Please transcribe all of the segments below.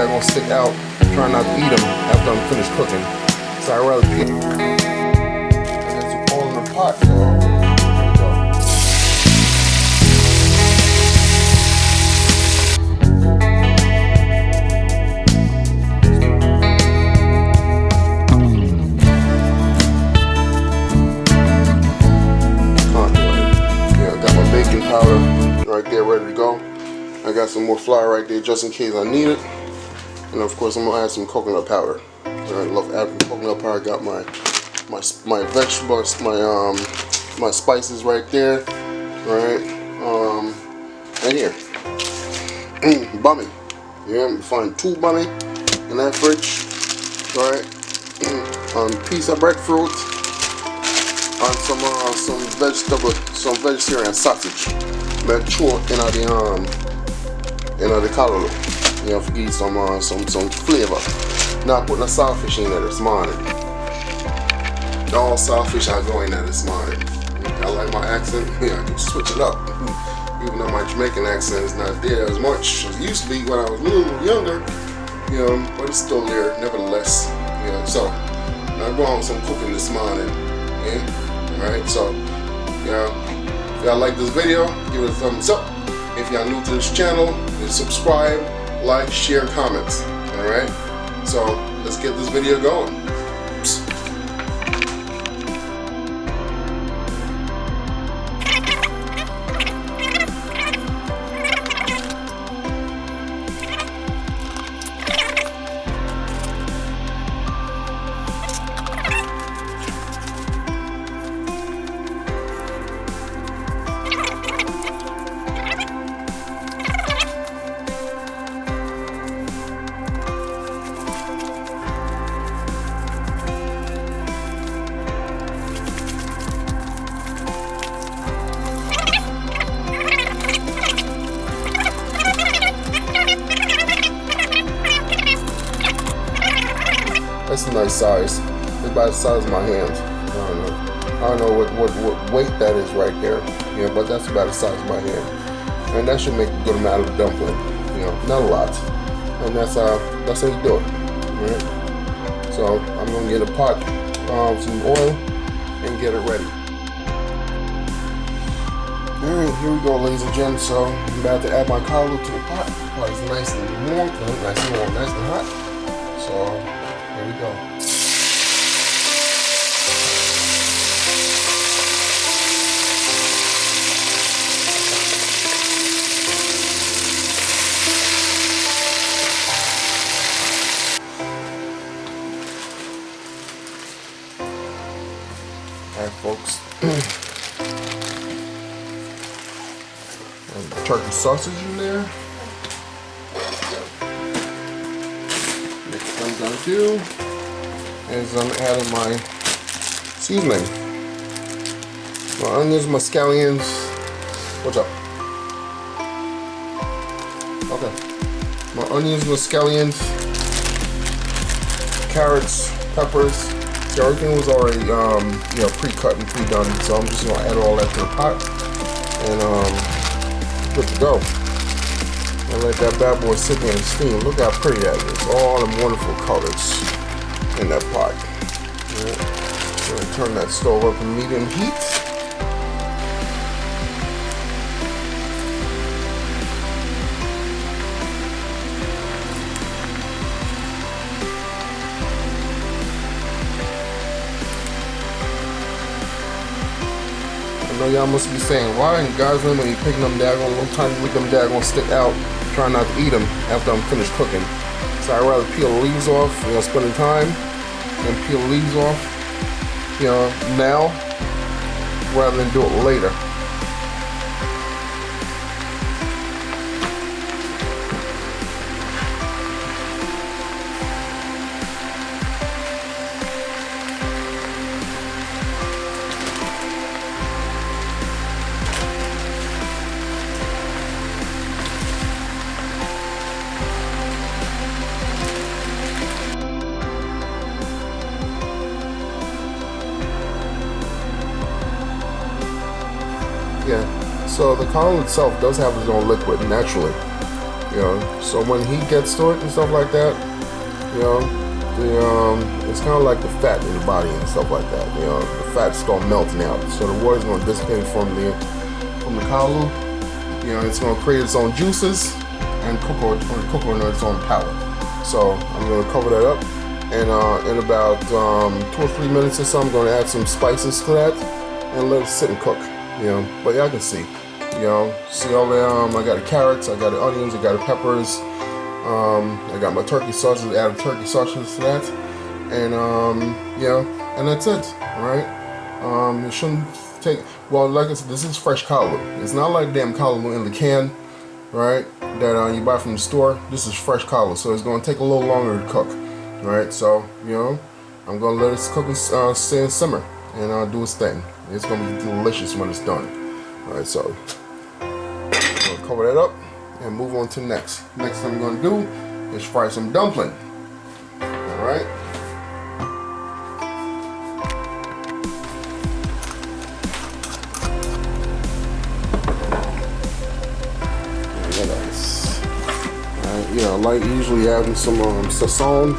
daggone stick out. Trying not to eat them after I'm finished cooking. So I'd rather peel. And it's all in the pot. There we go. Powder right there ready to go. I got some more flour right there just in case I need it. And of course I'm gonna add some coconut powder. I love adding coconut powder. I got my vegetables, my spices right there. Right. And here. Bammy. Yeah, find 2 bammy in that fridge. Right. Piece of breadfruit. And some vegetarian sausage. Make sure in the Calallo. You know, to give some flavor. Now putting a saltfish in there this morning. All saltfish are going there this morning. I like my accent. Yeah, I can switch it up. Even though my Jamaican accent is not there as much as it used to be when I was a little younger. You know, but it's still there nevertheless. You know, so I'm going with some cooking this morning. Yeah. Alright, so if y'all like this video, give it a thumbs up. If y'all new to this channel, subscribe, like, share, comments. Alright, so let's get this video going. That's a nice size. It's about the size of my hand. I don't know what weight that is right there. Yeah, but that's about the size of my hand. And that should make a good amount of dumpling. You know, not a lot. And that's how you do it. Right? So I'm gonna get a pot, some oil, and get it ready. Alright, here we go, ladies and gents. So I'm about to add my calallo to the pot. The pot is nice and warm, nice and hot. So here we go. Alright, folks. And turkey sausage in there. Next I'm gonna do is I'm adding my seasoning. My onions, my scallions. What's up? Okay. My onions, my scallions, carrots, peppers. See, everything was already pre-cut and pre-done. So I'm just gonna add all that to the pot and good to go. And let that bad boy sit there and steam. Look how pretty that is. All the wonderful colors in that pot. Right. I'm going to turn that stove up to medium heat. I know y'all must be saying, why in God's name are you picking them daggone little tiny with them daggone stick out, trying not to eat them after I'm finished cooking? So I'd rather peel the leaves off, you know, spending time, and peel the leaves off, you know, now, rather than do it later. Yeah, so the calallo itself does have its own liquid naturally. You know, so when heat gets to it and stuff like that, you know, it's kind of like the fat in the body and stuff like that. You know, the fats start melting out, so the water's going to dissipate from the calallo. You know, it's going to create its own juices and cook on its own palate. So I'm going to cover that up, and in about 2 or 3 minutes or so, I'm going to add some spices to that and let it sit and cook. You know, but y'all can see. You know, see all the I got the carrots, I got the onions, I got the peppers. I got my turkey sauces, added turkey sauces to that, and you know, and that's it. All right. It shouldn't take, well, like I said, this is fresh calallo. It's not like damn calallo in the can, right? That you buy from the store. This is fresh calallo, so it's going to take a little longer to cook. All right. So you know, I'm going to let it cook and stay and simmer and do its thing. It's going to be delicious when it's done. All right. So I'm going to cover that up and move on to next. Next thing I'm going to do is fry some dumpling. Alright. Nice. Alright, yeah, I like usually adding some sazon.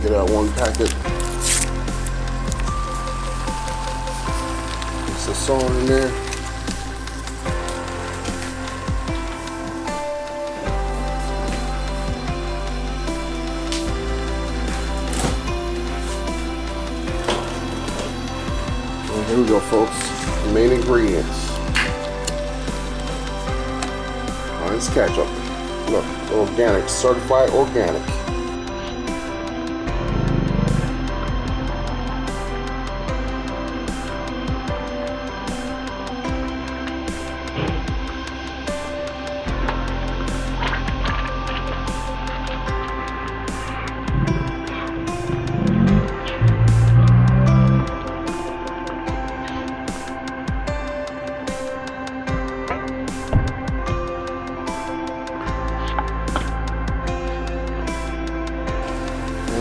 Get out one packet. Sazon in there. Here we go, folks. The main ingredients. Oh, it's ketchup. Look, organic, certified organic.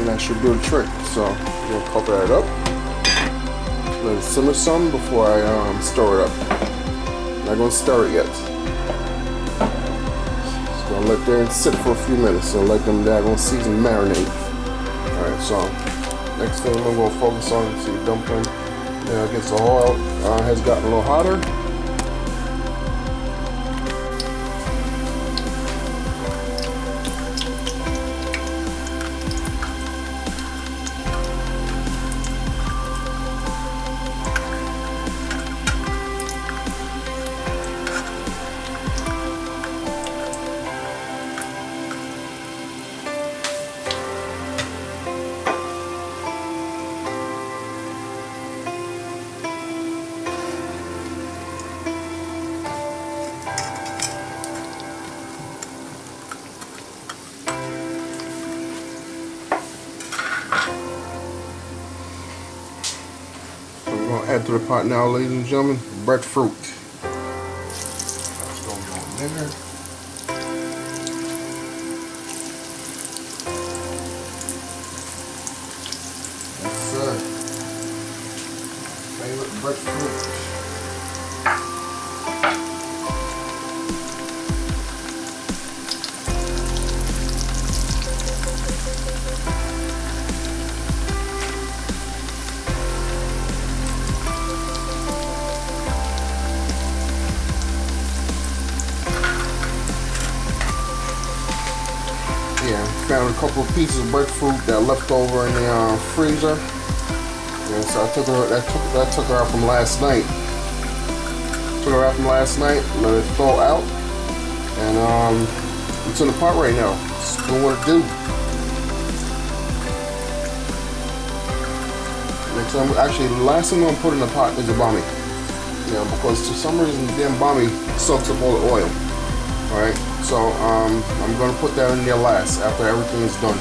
That should do the trick. So I'm gonna cover that up. Let it simmer some before I stir it up. Not gonna stir it yet. Just gonna let there and sit for a few minutes and let them daggone season marinate. Alright, so next thing I'm gonna focus on is the dumpling. Now gets the oil has gotten a little hotter. I'm going to add to the pot now, ladies and gentlemen, breadfruit. That's going on there. That's favorite breadfruit. Yeah, found a couple of pieces of breadfruit that left over in the freezer. Yeah, so I took her out from last night. Took her out from last night, let it thaw out, and it's in the pot right now. Just doing what it do. Next time, actually, the last thing I'm gonna put in the pot is the Bammy. You know, because for some reason, the damn Bammy soaks up all the oil. All right. So I'm going to put that in there last after everything is done.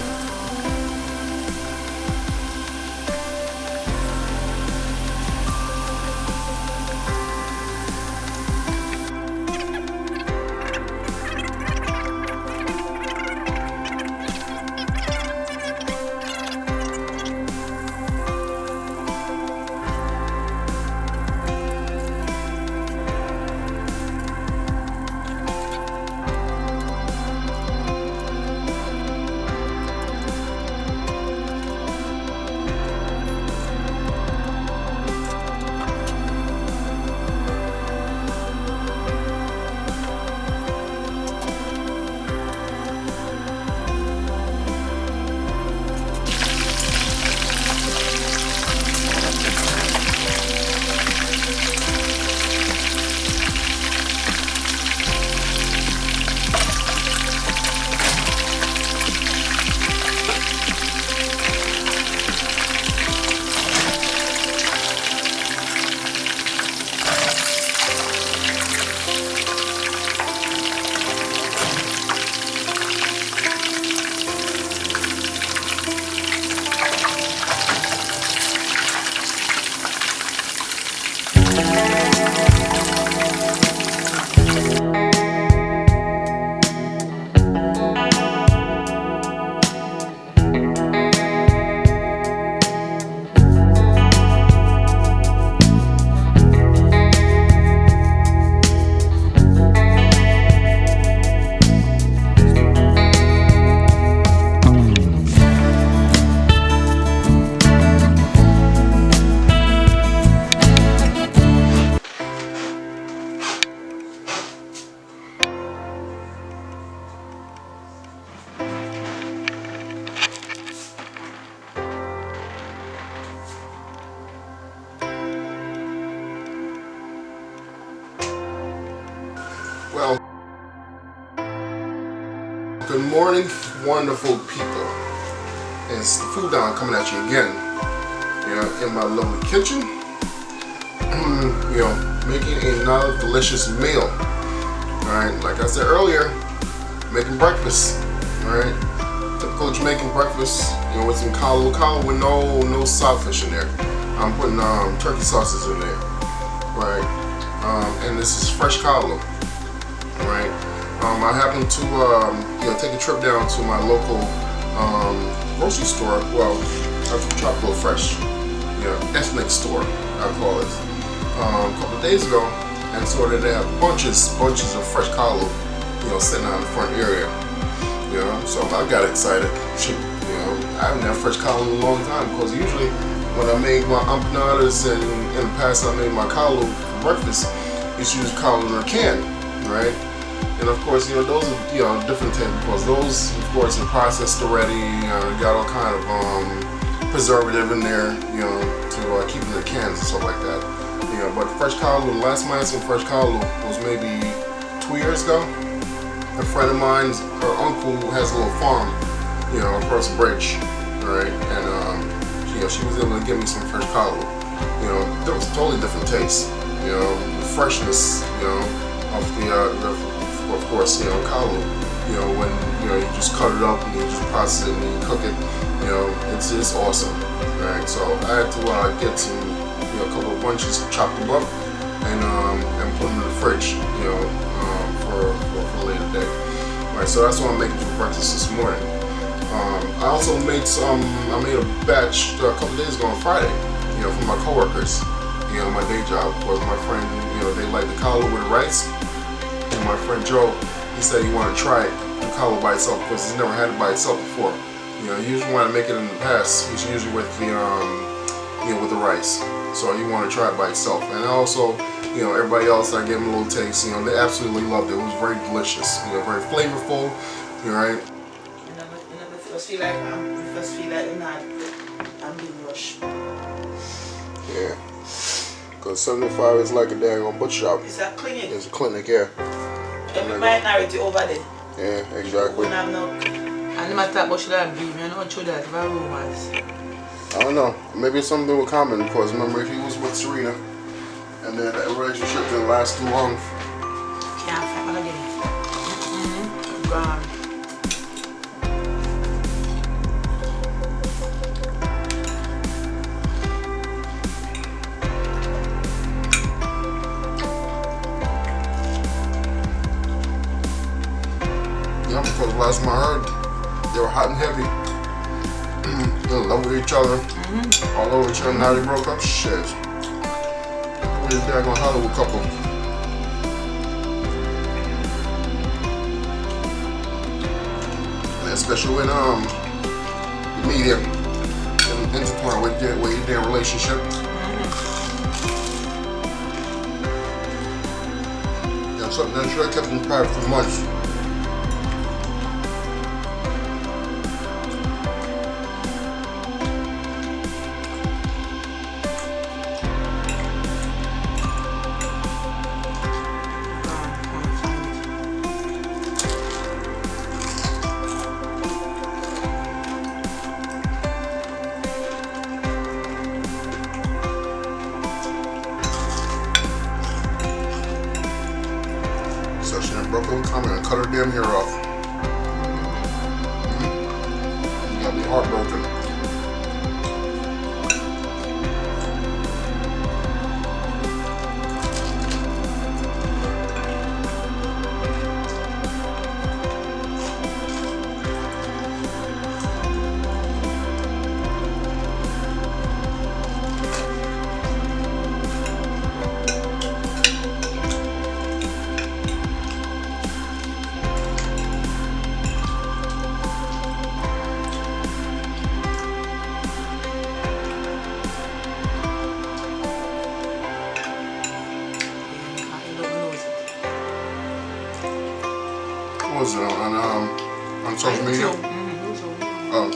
Well, good morning, wonderful people. It's the Food Don coming at you again. You know, in my lovely kitchen. You know, making another delicious meal. Alright, like I said earlier, making breakfast. Alright, typical Jamaican breakfast. You know, with some calallo with no saltfish in there. I'm putting turkey sauces in there. Right, and this is fresh calallo. Right, I happened to you know, take a trip down to my local grocery store. Well, Tropical Fresh, you know, ethnic store, I call it. A couple of days ago, and saw that they have bunches of fresh calallo, you know, sitting out in the front area. You know, so I got excited. Shoot, you know, I haven't had fresh calallo in a long time, because usually when I made my empanadas and in the past I made my calallo for breakfast, I used to use calallo in a can, right? And of course, you know, those are, you know, different things, because those, of course, are processed already. Got all kind of preservative in there, you know, to keep in the cans and stuff like that. You know, but fresh calallo, the last time I had some fresh calallo was maybe 2 years ago. A friend of mine's, her uncle has a little farm, you know, across the bridge, right? And you know, she was able to give me some fresh calallo. You know, there was a totally different taste. You know, the freshness, you know, of of course, you know, calallo. You know, when, you know, you just cut it up and you just process it and you cook it. You know, it's awesome. Right? So I had to get some, you know, a couple of bunches, chop them up, and put them in the fridge. You know, for a later day. Right. So that's what I'm making for breakfast this morning. I also made I made a batch a couple days ago on Friday, you know, for my coworkers, you know, my day job. Because my friend, you know, they like the calallo with the rice. And my friend Joe, he said he wanted to try it, the calallo by itself, because he's never had it by itself before. You know, he usually wanted to make it in the past. He's usually with the, you know, with the rice. So he wanted to try it by itself. And also, you know, everybody else, I gave them a little taste. You know, they absolutely loved it. It was very delicious. You know, very flavorful. You know, right? Feel like I'm being rushed. Yeah. Because 75 is like a daggone butcher shop. It's a clinic. It's a clinic, yeah. Every minority over there. Yeah, exactly. And the matter about should I be, you know, should that about rumors. I don't know. Maybe it's something with Common, because remember he was with Serena, and then that relationship didn't last too long. Can't find again. Gone. Because last time I heard, they were hot and heavy. They in love with each other. All over each other. Now they broke up. Shit. What is that gonna Hollywood couple? And especially when media intertwined with their relationship. Yeah, something that sure kept them private for months. Broken comment and cut her damn hair off. You got me heartbroken. What was it on social media? Oh.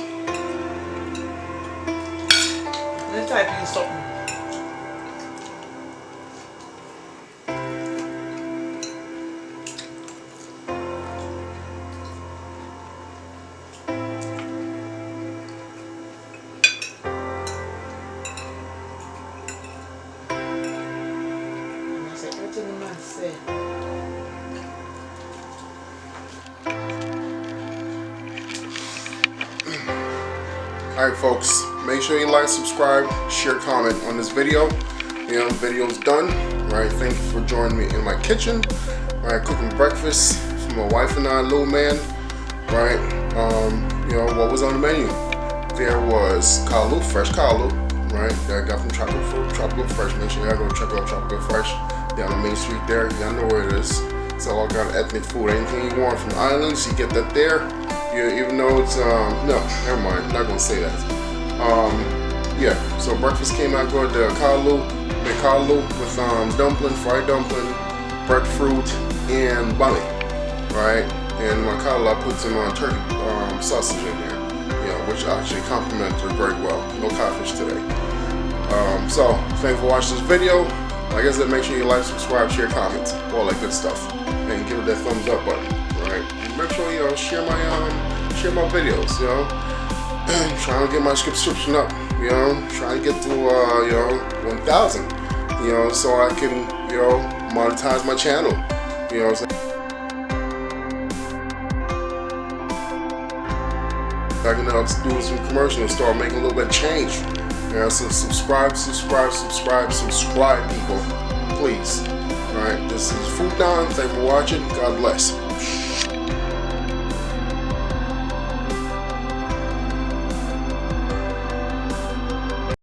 Let's type in something. say. Alright folks, make sure you like, subscribe, share, comment on this video. You know, video's done. Right, thank you for joining me in my kitchen. Right, cooking breakfast for my wife and I, little man. Right, you know, what was on the menu? There was Calallo, fresh Calallo, right, that I got from Tropical Fresh. Make sure you go check out Tropical Fresh down on Main Street there. Y'all know where it is. It's all kind of ethnic food. Anything you want from the islands, you get that there. Yeah, even though it's, no, never mind, I'm not gonna say that. Yeah, so breakfast came out good. The Calallo with dumpling, fried dumpling, breadfruit, and Bammy, right? And my Calallo, I put some turkey sausage in there, you know, which actually complemented very well. No codfish today. So, thanks for watching this video. Like I said, make sure you like, subscribe, share, comment, all that good stuff, and give it that thumbs up button. Right? Make sure you share my videos. You know, trying to get my subscription up. You know, trying to get to 1,000. You know, so I can monetize my channel. You know what I'm saying? I can do some commercials and start making a little bit of change. You know, so subscribe, people, please. All right, this is Food Don. Thank you for watching. God bless.